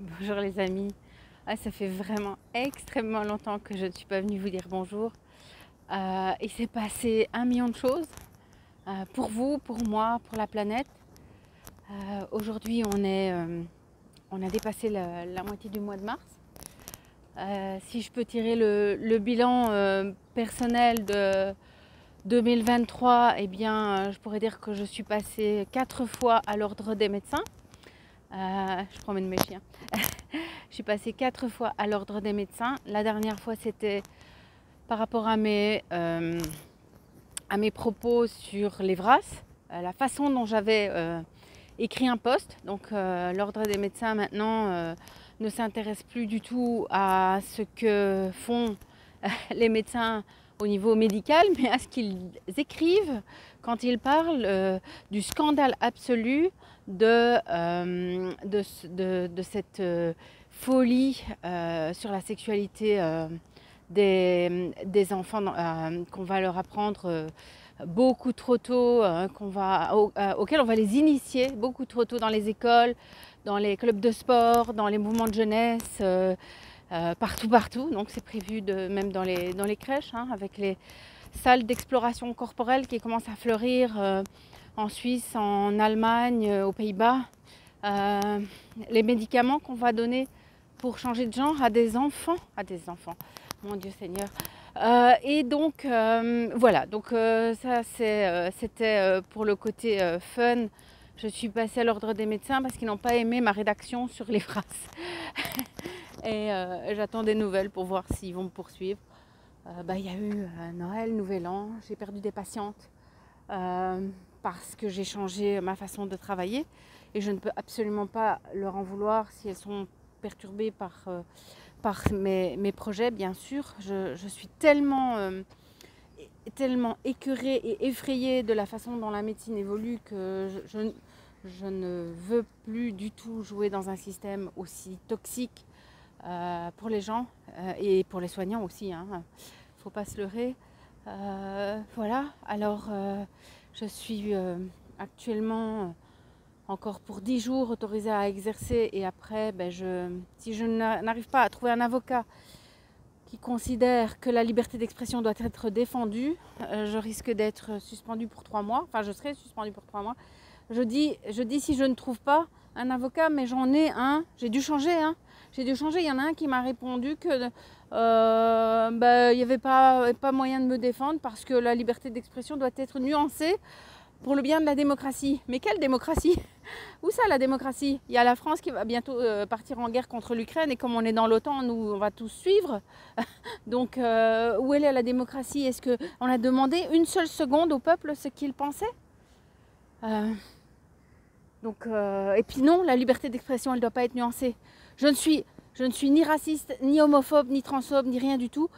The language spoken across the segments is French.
Bonjour les amis. Ah, ça fait vraiment extrêmement longtemps que je ne suis pas venue vous dire bonjour. Il s'est passé un million de choses pour vous, pour moi, pour la planète. Aujourd'hui, on a dépassé la moitié du mois de mars. Si je peux tirer le bilan personnel de 2023, eh bien, je pourrais dire que je suis passée 4 fois à l'ordre des médecins. Je promène mes chiens. Je suis passée 4 fois à l'ordre des médecins. La dernière fois, c'était par rapport à mes propos sur les VRAS, la façon dont j'avais écrit un post. Donc, l'ordre des médecins maintenant ne s'intéresse plus du tout à ce que font les médecins au niveau médical, mais à ce qu'ils écrivent quand ils parlent du scandale absolu de cette folie sur la sexualité des enfants qu'on va leur apprendre beaucoup trop tôt, auxquels on va les initier beaucoup trop tôt dans les écoles, dans les clubs de sport, dans les mouvements de jeunesse, partout. Donc c'est prévu même dans les crèches, hein, avec les salles d'exploration corporelle qui commencent à fleurir en Suisse, en Allemagne, aux Pays-Bas. Les médicaments qu'on va donner pour changer de genre à des enfants, mon Dieu Seigneur. Et donc voilà, donc ça c'était pour le côté fun. Je suis passée à l'ordre des médecins parce qu'ils n'ont pas aimé ma rédaction sur les phrases. Et j'attends des nouvelles pour voir s'ils vont me poursuivre. Il y a eu Noël, Nouvel An, j'ai perdu des patientes parce que j'ai changé ma façon de travailler et je ne peux absolument pas leur en vouloir si elles sont perturbées par mes projets, bien sûr. Je suis tellement écœurée et effrayée de la façon dont la médecine évolue que je ne veux plus du tout jouer dans un système aussi toxique pour les gens et pour les soignants aussi, hein. Faut pas se leurrer. Voilà, alors je suis actuellement encore pour 10 jours autorisée à exercer et après, si je n'arrive pas à trouver un avocat qui considère que la liberté d'expression doit être défendue, je risque d'être suspendue pour 3 mois, enfin je serai suspendue pour 3 mois. Je dis si je ne trouve pas un avocat, mais j'en ai un, j'ai dû changer, hein. Il y en a un qui m'a répondu que il n'y avait pas moyen de me défendre parce que la liberté d'expression doit être nuancée pour le bien de la démocratie. Mais quelle démocratie? Où ça la démocratie? Il y a la France qui va bientôt partir en guerre contre l'Ukraine et comme on est dans l'OTAN, nous on va tous suivre. Donc où est la démocratie? Est-ce qu'on a demandé une seule seconde au peuple ce qu'il pensait? Et puis non, la liberté d'expression elle ne doit pas être nuancée. Je ne suis ni raciste, ni homophobe, ni transphobe, ni rien du tout.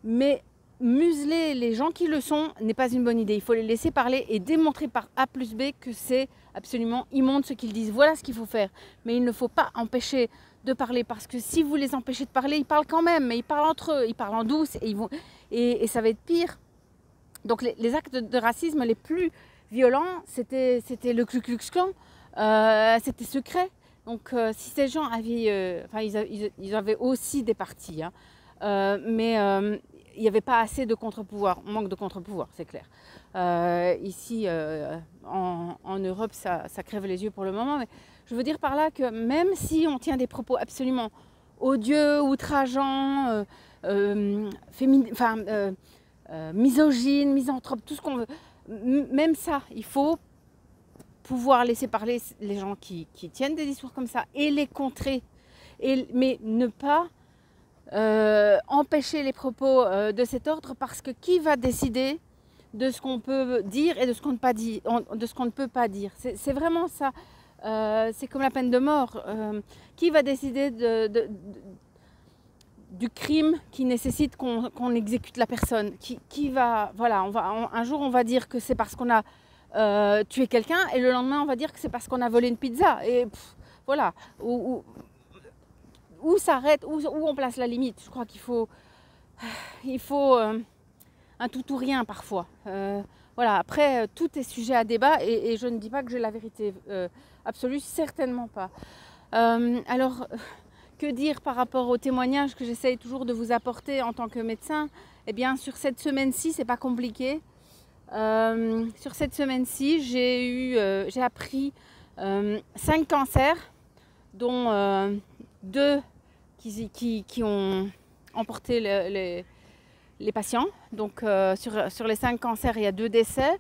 Mais museler les gens qui le sont n'est pas une bonne idée. Il faut les laisser parler et démontrer par A plus B que c'est absolument immonde ce qu'ils disent. Voilà ce qu'il faut faire. Mais il ne faut pas empêcher de parler parce que si vous les empêchez de parler, ils parlent quand même, mais ils parlent entre eux, ils parlent en douce et ça va être pire. Donc les actes de racisme les plus violents, c'était le Ku Klux Klan, c'était secret. Donc si ces gens avaient, ils avaient aussi des partis, hein, mais il n'y avait pas assez de contre-pouvoir. On manque de contre-pouvoir, c'est clair. Ici, en Europe, ça crève les yeux pour le moment. Mais je veux dire par là que même si on tient des propos absolument odieux, outrageants, misogynes, misanthropes, tout ce qu'on veut, même ça, il faut pouvoir laisser parler les gens qui tiennent des discours comme ça et les contrer. Mais ne pas empêcher les propos de cet ordre parce que qui va décider de ce qu'on peut dire et de ce qu'on ne peut pas dire? C'est vraiment ça. C'est comme la peine de mort. Qui va décider du crime qui nécessite qu'on exécute la personne? Voilà, un jour on va dire que c'est parce qu'on a tué quelqu'un et le lendemain on va dire que c'est parce qu'on a volé une pizza. Et voilà. Où s'arrête, où on place la limite? Je crois qu'il faut un tout ou rien parfois. Voilà, après, tout est sujet à débat et je ne dis pas que j'ai la vérité absolue, certainement pas. Alors, que dire par rapport aux témoignages que j'essaye toujours de vous apporter en tant que médecin? Eh bien, sur cette semaine-ci, c'est pas compliqué. Sur cette semaine-ci, j'ai appris 5 cancers, dont 2 qui ont emporté les patients. Donc sur les 5 cancers, il y a 2 décès.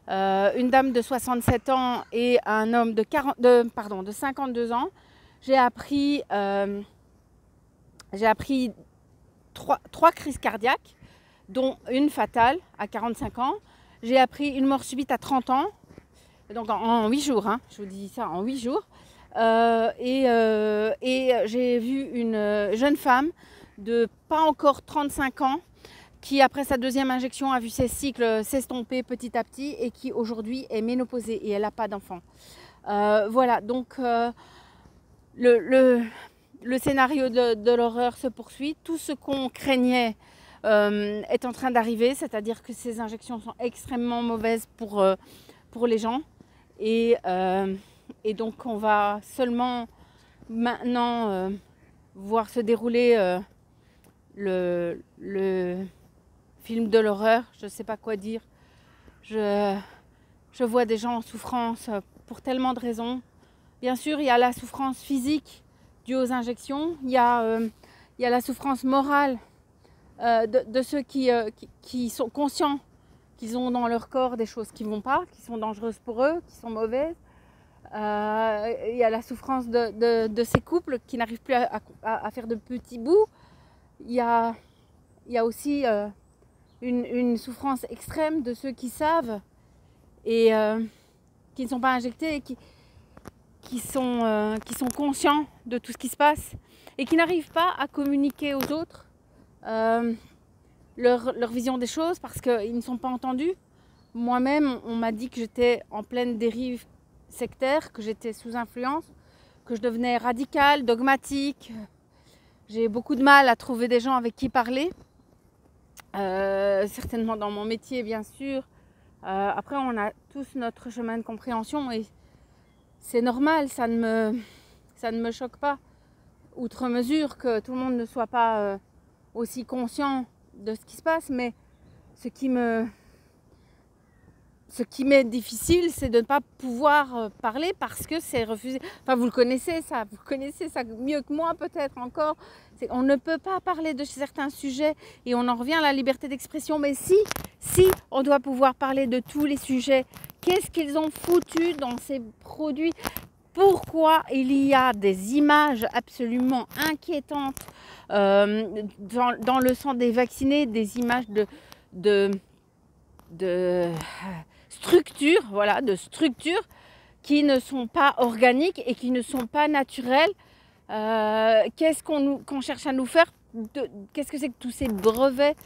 Une dame de 67 ans et un homme de 52 ans. J'ai appris 3 crises cardiaques, dont une fatale à 45 ans. J'ai appris une mort subite à 30 ans, donc en 8 jours, hein, je vous dis ça, en 8 jours. Et j'ai vu une jeune femme de pas encore 35 ans qui, après sa 2e injection, a vu ses cycles s'estomper petit à petit et qui aujourd'hui est ménopausée et elle n'a pas d'enfant. Voilà, donc le scénario de l'horreur se poursuit. Tout ce qu'on craignait est en train d'arriver, c'est-à-dire que ces injections sont extrêmement mauvaises pour les gens. Et donc on va seulement maintenant voir se dérouler le film de l'horreur. Je ne sais pas quoi dire. Je vois des gens en souffrance pour tellement de raisons. Bien sûr, il y a la souffrance physique due aux injections. Il y a la souffrance morale de ceux qui sont conscients qu'ils ont dans leur corps des choses qui ne vont pas, qui sont dangereuses pour eux, qui sont mauvaises. Il y a la souffrance de ces couples qui n'arrivent plus à faire de petits bouts. Il y a aussi une souffrance extrême de ceux qui savent et qui ne sont pas injectés et qui sont conscients de tout ce qui se passe et qui n'arrivent pas à communiquer aux autres leur vision des choses parce qu'ils ne sont pas entendus. Moi-même, on m'a dit que j'étais en pleine dérive sectaire, que j'étais sous influence, que je devenais radicale, dogmatique. J'ai beaucoup de mal à trouver des gens avec qui parler. Certainement dans mon métier, bien sûr. Après, on a tous notre chemin de compréhension et c'est normal, ça ne me choque pas, outre mesure que tout le monde ne soit pas aussi conscient de ce qui se passe, mais ce qui m'est difficile, c'est de ne pas pouvoir parler parce que c'est refusé. Enfin, vous connaissez ça mieux que moi peut-être encore. On ne peut pas parler de certains sujets et on en revient à la liberté d'expression. Mais si on doit pouvoir parler de tous les sujets, qu'est-ce qu'ils ont foutu dans ces produits? Pourquoi il y a des images absolument inquiétantes dans le sang des vaccinés, des images de structures, voilà, de structures qui ne sont pas organiques et qui ne sont pas naturelles. Qu'est-ce qu'on cherche à nous faire? Qu'est-ce que c'est que tous ces brevets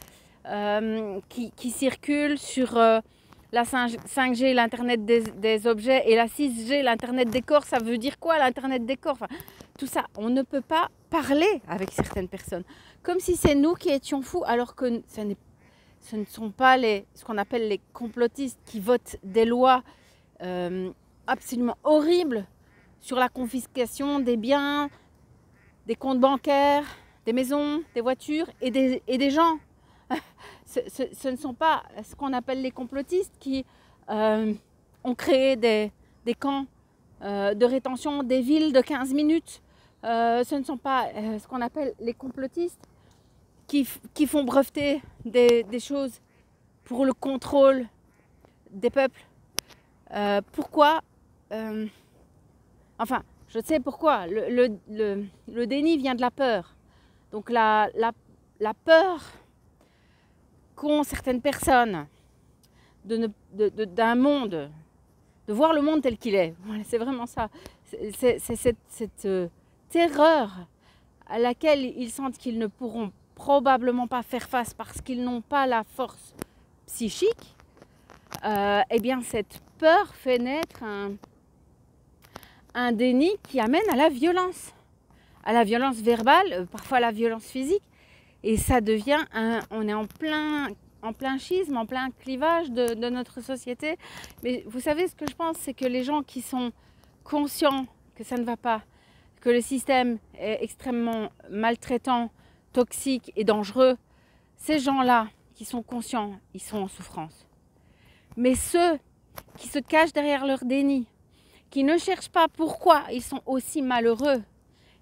qui circulent sur la 5G, l'Internet des objets, et la 6G, l'Internet des corps? Ça veut dire quoi, l'Internet des corps? Enfin, tout ça, on ne peut pas parler avec certaines personnes. Comme si c'est nous qui étions fous, alors que ce ne sont pas ce qu'on appelle les complotistes qui votent des lois absolument horribles sur la confiscation des biens, des comptes bancaires, des maisons, des voitures et des gens. Ce ne sont pas ce qu'on appelle les complotistes qui ont créé des camps de rétention, des villes de 15 minutes. Ce ne sont pas ce qu'on appelle les complotistes qui font breveter des choses pour le contrôle des peuples. Pourquoi enfin, je sais pourquoi. Le déni vient de la peur. Donc la peur qu'ont certaines personnes d'un monde, de voir le monde tel qu'il est. Voilà, c'est vraiment ça. C'est cette terreur à laquelle ils sentent qu'ils ne pourront probablement pas faire face parce qu'ils n'ont pas la force psychique. Eh bien, cette peur fait naître un déni qui amène à la violence verbale, parfois à la violence physique. Et ça devient on est en plein schisme, en plein clivage de notre société. Mais vous savez, ce que je pense, c'est que les gens qui sont conscients que ça ne va pas, que le système est extrêmement maltraitant, toxique et dangereux, ces gens-là qui sont conscients, ils sont en souffrance. Mais ceux qui se cachent derrière leur déni, qui ne cherchent pas pourquoi ils sont aussi malheureux,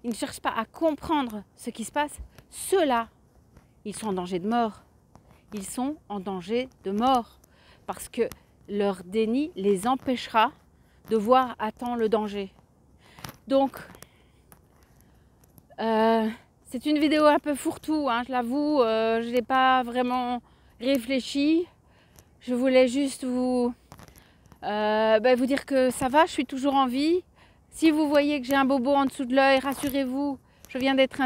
ils ne cherchent pas à comprendre ce qui se passe, ceux-là, ils sont en danger de mort. Ils sont en danger de mort parce que leur déni les empêchera de voir à temps le danger. Donc, c'est une vidéo un peu fourre-tout, hein, je l'avoue, je n'ai pas vraiment réfléchi. Je voulais juste vous dire que ça va, je suis toujours en vie. Si vous voyez que j'ai un bobo en dessous de l'œil, rassurez-vous, je viens d'être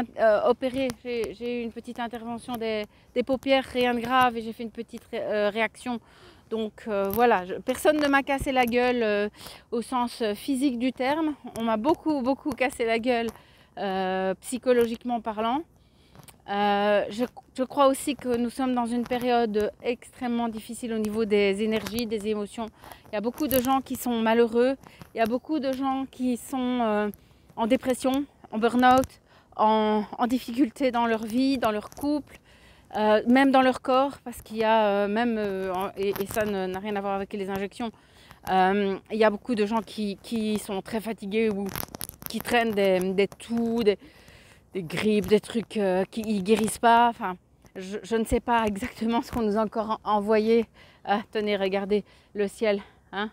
opérée. J'ai eu une petite intervention des paupières, rien de grave, et j'ai fait une petite réaction. Donc voilà, personne ne m'a cassé la gueule au sens physique du terme. On m'a beaucoup cassé la gueule psychologiquement parlant. Je crois aussi que nous sommes dans une période extrêmement difficile au niveau des énergies, des émotions. Il y a beaucoup de gens qui sont malheureux, il y a beaucoup de gens qui sont en dépression, en burn-out, en difficulté dans leur vie, dans leur couple, même dans leur corps, parce qu'il y a et ça n'a rien à voir avec les injections, il y a beaucoup de gens qui sont très fatigués ou qui traînent des toux, des grippes, des trucs qui ne guérissent pas. Enfin, je ne sais pas exactement ce qu'on nous a encore envoyé. Ah, tenez, regardez le ciel. Hein,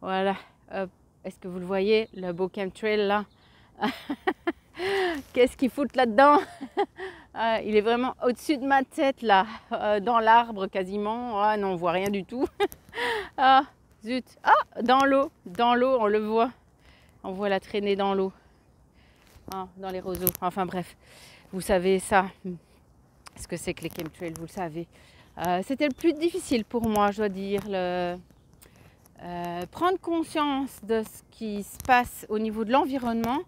voilà. Est-ce que vous le voyez, le beau chemtrail là? Qu'est-ce qu'ils foutent là-dedans? Il est vraiment au-dessus de ma tête là, dans l'arbre quasiment. Ah non, on voit rien du tout. Ah, zut. Ah, dans l'eau, on le voit. On voit la traîner dans l'eau. Ah, dans les roseaux. Enfin bref, vous savez ça. Ce que c'est que les chemtrails, vous le savez. C'était le plus difficile pour moi, je dois dire. Prendre conscience de ce qui se passe au niveau de l'environnement.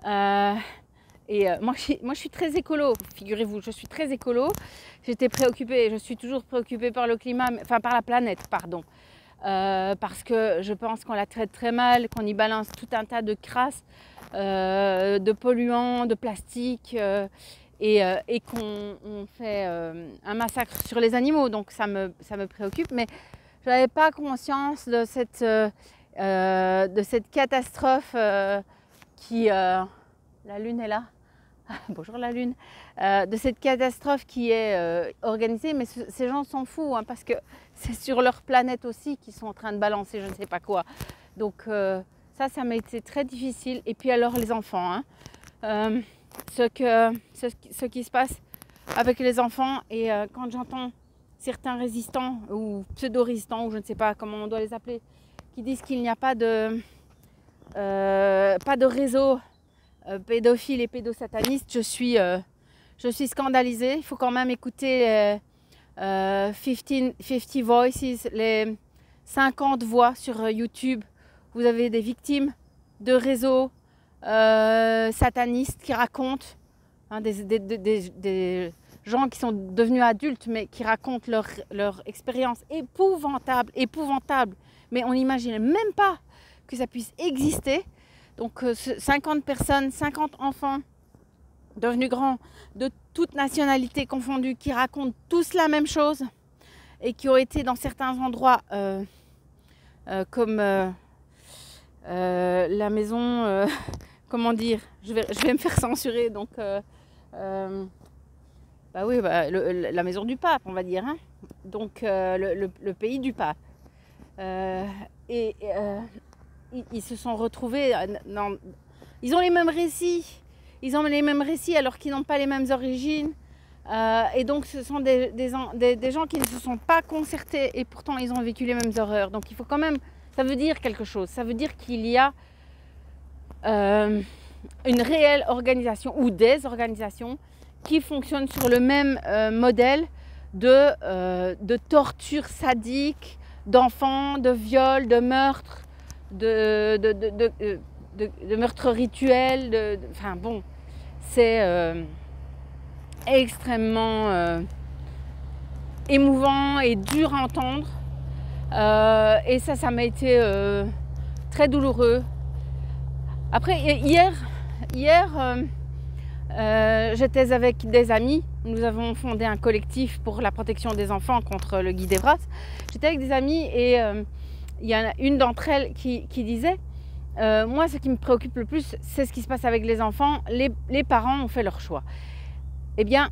Moi, je suis très écolo, figurez-vous, je suis très écolo. J'étais préoccupée, je suis toujours préoccupée par le climat, enfin par la planète, pardon. Parce que je pense qu'on la traite très mal, qu'on y balance tout un tas de crasse, de polluants, de plastique, et qu'on fait un massacre sur les animaux. Donc ça me préoccupe, mais je n'avais pas conscience de cette catastrophe qui... la lune est là. Bonjour la lune. De cette catastrophe qui est organisée, mais ces gens s'en foutent, hein, parce que c'est sur leur planète aussi qu'ils sont en train de balancer je ne sais pas quoi. Donc ça m'a été très difficile. Et puis alors les enfants, hein, ce qui se passe avec les enfants, et quand j'entends certains résistants ou pseudo-résistants, ou je ne sais pas comment on doit les appeler, qui disent qu'il n'y a pas de réseau pédophile et pédosatanistes, je suis scandalisée. Il faut quand même écouter 50 Voices, les 50 voix sur YouTube. Vous avez des victimes de réseaux satanistes qui racontent, hein, des gens qui sont devenus adultes mais qui racontent leur expérience épouvantable, mais on n'imagine même pas que ça puisse exister. Donc 50 personnes, 50 enfants devenus grands, de toutes nationalités confondues, qui racontent tous la même chose et qui ont été dans certains endroits comme la maison, comment dire, je vais me faire censurer, donc la maison du pape, on va dire, hein. Donc le pays du pape. Ils se sont retrouvés ils ont les mêmes récits. Ils ont les mêmes récits alors qu'ils n'ont pas les mêmes origines. Et donc ce sont des gens qui ne se sont pas concertés et pourtant ils ont vécu les mêmes horreurs. Donc il faut quand même... Ça veut dire quelque chose. Ça veut dire qu'il y a une réelle organisation ou des organisations qui fonctionnent sur le même modèle de torture sadique, d'enfants, de viols, de meurtres, de meurtres rituels, enfin bon, c'est extrêmement émouvant et dur à entendre, et ça m'a été très douloureux. Après, hier, hier, j'étais avec des amis. Nous avons fondé un collectif pour la protection des enfants contre le Guy d'Evras. J'étais avec des amis et il y en a une d'entre elles qui disait moi, ce qui me préoccupe le plus, c'est ce qui se passe avec les enfants. Les parents ont fait leur choix. Eh bien,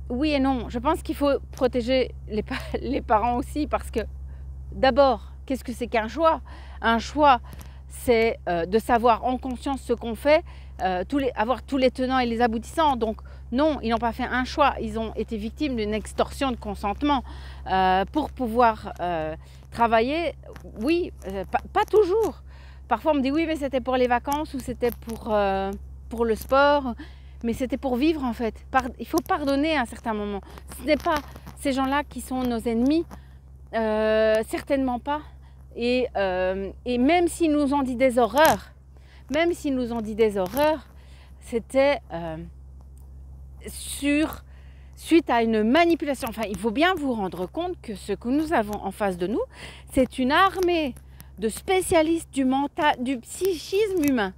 oui et non. Je pense qu'il faut protéger les parents aussi parce que, d'abord, qu'est-ce que c'est qu'un choix? Un choix, c'est de savoir en conscience ce qu'on fait, avoir tous les tenants et les aboutissants. Donc, non, ils n'ont pas fait un choix. Ils ont été victimes d'une extorsion de consentement pour pouvoir travailler. Oui, pas toujours. Parfois, on me dit oui, mais c'était pour les vacances ou c'était pour le sport. Mais c'était pour vivre en fait. Il faut pardonner à un certain moment. Ce n'est pas ces gens-là qui sont nos ennemis. Certainement pas. Et même s'ils nous ont dit des horreurs, c'était suite à une manipulation. Enfin, il faut bien vous rendre compte que ce que nous avons en face de nous, c'est une armée de spécialistes du psychisme humain,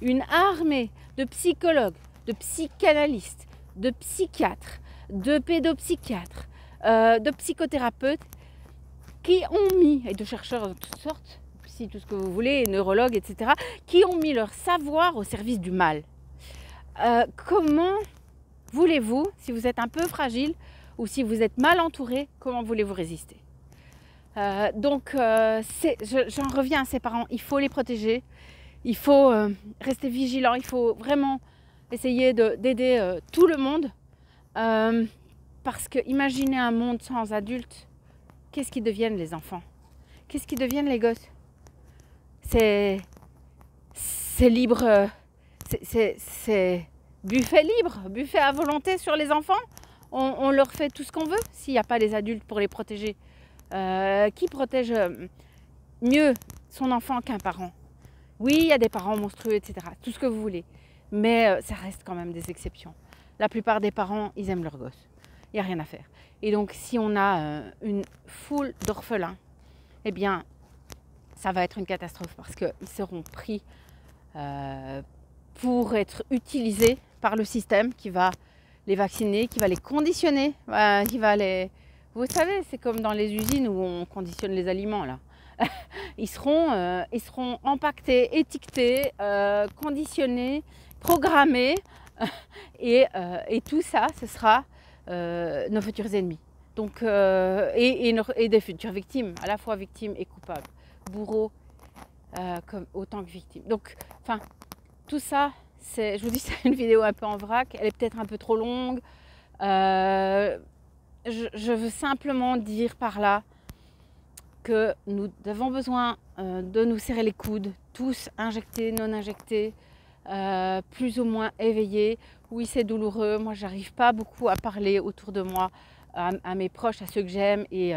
une armée de psychologues, de psychanalystes, de psychiatres, de pédopsychiatres, de psychothérapeutes qui ont mis, et de chercheurs de toutes sortes, si tout ce que vous voulez, neurologues, etc., qui ont mis leur savoir au service du mal. Comment voulez-vous, si vous êtes un peu fragile ou si vous êtes mal entouré, comment voulez-vous résister? Donc, j'en reviens à ces parents, il faut les protéger, il faut rester vigilant, il faut vraiment essayer d'aider tout le monde. Parce que imaginez un monde sans adultes, qu'est-ce qu'ils deviennent les enfants? Qu'est-ce qu'ils deviennent les gosses? C'est libre, c'est buffet libre, buffet à volonté sur les enfants. On leur fait tout ce qu'on veut s'il n'y a pas les adultes pour les protéger. Qui protège mieux son enfant qu'un parent? Oui, il y a des parents monstrueux, etc. Tout ce que vous voulez. Mais ça reste quand même des exceptions. La plupart des parents, ils aiment leurs gosses. Il n'y a rien à faire. Et donc, si on a une foule d'orphelins, eh bien, ça va être une catastrophe parce qu'ils seront pris pour être utilisés par le système qui va les vacciner, qui va les conditionner, qui va les... Vous savez, c'est comme dans les usines où on conditionne les aliments, là. Ils seront empaquetés, étiquetés, conditionnés, programmés. Et tout ça, ce sera nos futurs ennemis. Donc, et des futures victimes, à la fois victimes et coupables. Bourreaux autant que victimes. Donc, enfin, tout ça, je vous dis, c'est une vidéo un peu en vrac. Elle est peut-être un peu trop longue. Je veux simplement dire par là que nous avons besoin de nous serrer les coudes, tous injectés, non injectés, plus ou moins éveillés. Oui, c'est douloureux. Moi, j'arrive pas beaucoup à parler autour de moi, à mes proches, à ceux que j'aime, et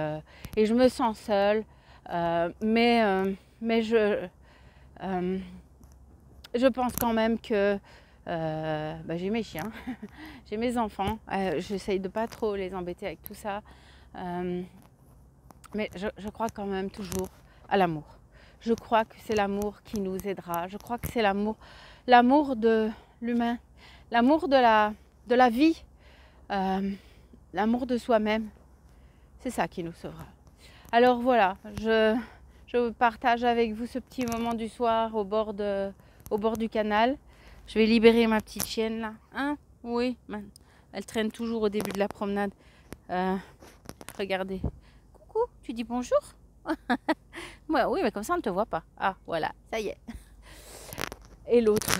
je me sens seule. Mais je pense quand même que j'ai mes chiens, j'ai mes enfants, j'essaye de pas trop les embêter avec tout ça, mais je crois quand même toujours à l'amour. Je crois que c'est l'amour qui nous aidera, je crois que c'est l'amour de l'humain, l'amour de la vie, l'amour de soi-même, c'est ça qui nous sauvera. Alors voilà, je partage avec vous ce petit moment du soir au bord du canal. Je vais libérer ma petite chienne là. Hein? Oui, elle traîne toujours au début de la promenade. Regardez. Coucou, tu dis bonjour? Ouais, oui, mais comme ça on ne te voit pas. Ah, voilà, ça y est. Et l'autre.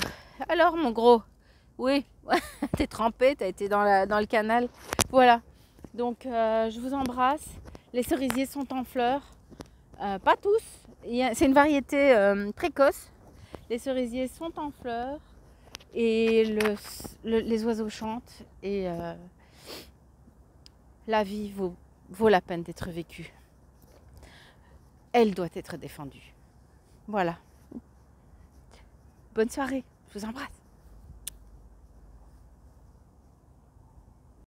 Alors mon gros? Oui, t'es trempé, t'as été dans le canal. Voilà. Donc je vous embrasse. Les cerisiers sont en fleurs. Pas tous. C'est une variété précoce. Les cerisiers sont en fleurs. Et les oiseaux chantent et la vie vaut la peine d'être vécue. Elle doit être défendue. Voilà. Bonne soirée, je vous embrasse.